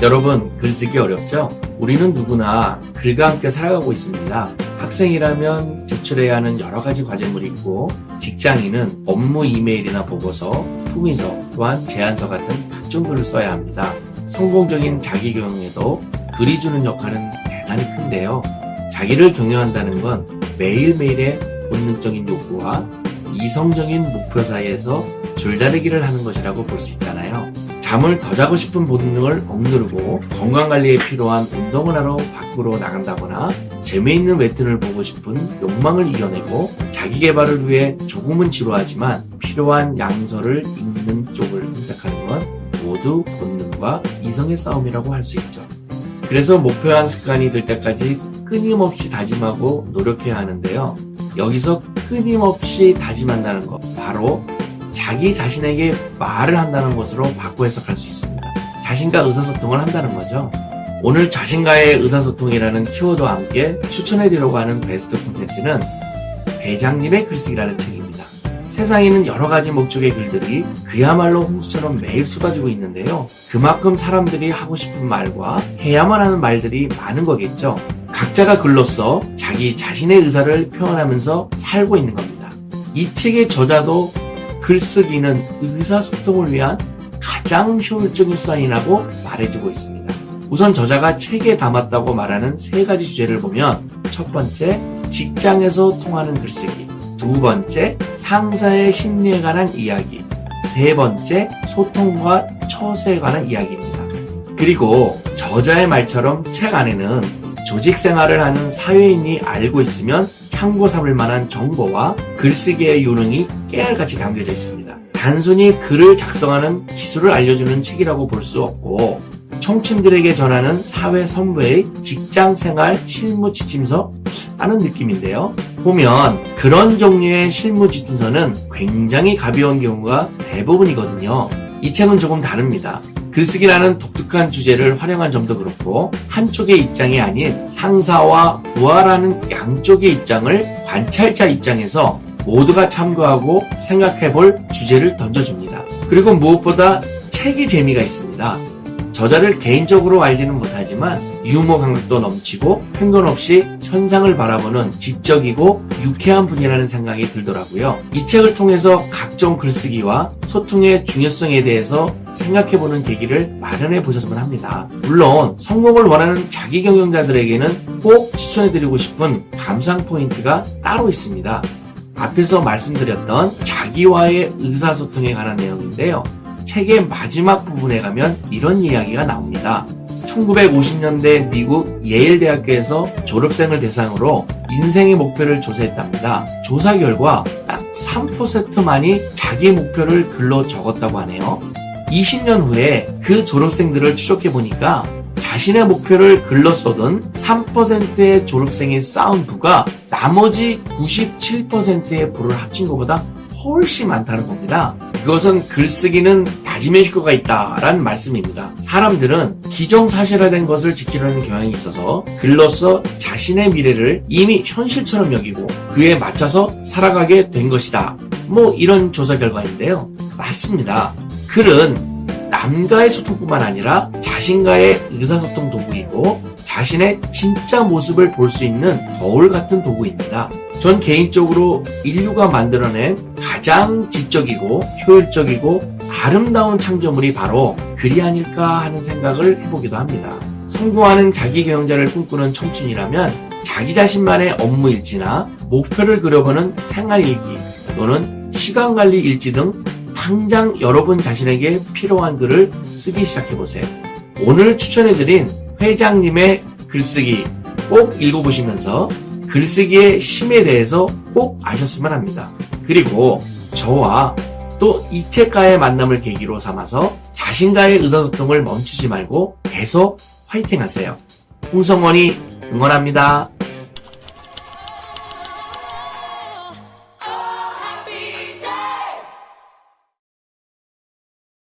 여러분, 글쓰기 어렵죠? 우리는 누구나 글과 함께 살아가고 있습니다. 학생이라면 제출해야 하는 여러 가지 과제물이 있고, 직장인은 업무 이메일이나 보고서, 품위서, 또한 제안서 같은 각종 글을 써야 합니다. 성공적인 자기 경영에도 글이 주는 역할은 대단히 큰데요. 자기를 경영한다는 건 매일매일의 본능적인 욕구와 이성적인 목표 사이에서 줄다리기를 하는 것이라고 볼 수 있잖아요. 잠을 더 자고 싶은 본능을 억누르고 건강관리에 필요한 운동을 하러 밖으로 나간다거나 재미있는 웹툰을 보고 싶은 욕망을 이겨내고 자기개발을 위해 조금은 지루하지만 필요한 양서를 읽는 쪽을 선택하는 건 모두 본능과 이성의 싸움이라고 할 수 있죠. 그래서 목표한 습관이 될 때까지 끊임없이 다짐하고 노력해야 하는데요. 여기서 끊임없이 다짐한다는 것, 바로 자기 자신에게 말을 한다는 것으로 바꿔 해석할 수 있습니다. 자신과 의사소통을 한다는 거죠. 오늘 자신과의 의사소통이라는 키워드와 함께 추천해드리려고 하는 베스트 콘텐츠는 회장님의 글쓰기라는 책입니다. 세상에는 여러 가지 목적의 글들이 그야말로 홍수처럼 매일 쏟아지고 있는데요. 그만큼 사람들이 하고 싶은 말과 해야만 하는 말들이 많은 거겠죠. 각자가 글로써 자기 자신의 의사를 표현하면서 살고 있는 겁니다. 이 책의 저자도 글쓰기는 의사소통을 위한 가장 효율적인 수단이라고 말해주고 있습니다. 우선 저자가 책에 담았다고 말하는 3가지 주제를 보면, 첫 번째, 직장에서 통하는 글쓰기, 두 번째, 상사의 심리에 관한 이야기, 세 번째, 소통과 처세에 관한 이야기입니다. 그리고 저자의 말처럼 책 안에는 조직 생활을 하는 사회인이 알고 있으면 참고 삼을 만한 정보와 글쓰기의 요령이 깨알같이 담겨져 있습니다. 단순히 글을 작성하는 기술을 알려주는 책이라고 볼 수 없고, 청춘들에게 전하는 사회 선배의 직장 생활 실무 지침서 라는 느낌인데요. 보면 그런 종류의 실무 지침서는 굉장히 가벼운 경우가 대부분이거든요. 이 책은 조금 다릅니다. 글쓰기라는 독특한 주제를 활용한 점도 그렇고, 한쪽의 입장이 아닌 상사와 부하라는 양쪽의 입장을 관찰자 입장에서 모두가 참고하고 생각해볼 주제를 던져줍니다. 그리고 무엇보다 책이 재미가 있습니다. 저자를 개인적으로 알지는 못하지만 유머 감각도 넘치고 편견 없이 현상을 바라보는 지적이고 유쾌한 분이라는 생각이 들더라고요. 이 책을 통해서 각종 글쓰기와 소통의 중요성에 대해서 생각해보는 계기를 마련해 보셨으면 합니다. 물론 성공을 원하는 자기 경영자들에게는 꼭 추천해드리고 싶은 감상 포인트가 따로 있습니다. 앞에서 말씀드렸던 자기와의 의사소통에 관한 내용인데요. 책의 마지막 부분에 가면 이런 이야기가 나옵니다. 1950년대 미국 예일 대학교에서 졸업생을 대상으로 인생의 목표를 조사했답니다. 조사 결과 딱 3%만이 자기 목표를 글로 적었다고 하네요. 20년 후에 그 졸업생들을 추적해보니까 자신의 목표를 글로 쏟은 3%의 졸업생이 쌓은 부가 나머지 97%의 부를 합친 것보다 훨씬 많다는 겁니다. 그것은 글쓰기는 다짐의 효과가 있다라는 말씀입니다. 사람들은 기정사실화된 것을 지키려는 경향이 있어서 글로써 자신의 미래를 이미 현실처럼 여기고 그에 맞춰서 살아가게 된 것이다. 이런 조사 결과인데요. 맞습니다. 글은 남과의 소통뿐만 아니라 자신과의 의사소통 도구이고 자신의 진짜 모습을 볼 수 있는 거울 같은 도구입니다. 전 개인적으로 인류가 만들어낸 가장 지적이고 효율적이고 아름다운 창조물이 바로 글이 아닐까 하는 생각을 해보기도 합니다. 성공하는 자기 경영자를 꿈꾸는 청춘이라면 자기 자신만의 업무 일지나 목표를 그려보는 생활일기 또는 시간관리 일지 등 당장 여러분 자신에게 필요한 글을 쓰기 시작해보세요. 오늘 추천해드린 회장님의 글쓰기 꼭 읽어보시면서 글쓰기의 힘에 대해서 꼭 아셨으면 합니다. 그리고 저와 또 이 책과의 만남을 계기로 삼아서 자신과의 의사소통을 멈추지 말고 계속 화이팅 하세요. 홍성원이 응원합니다.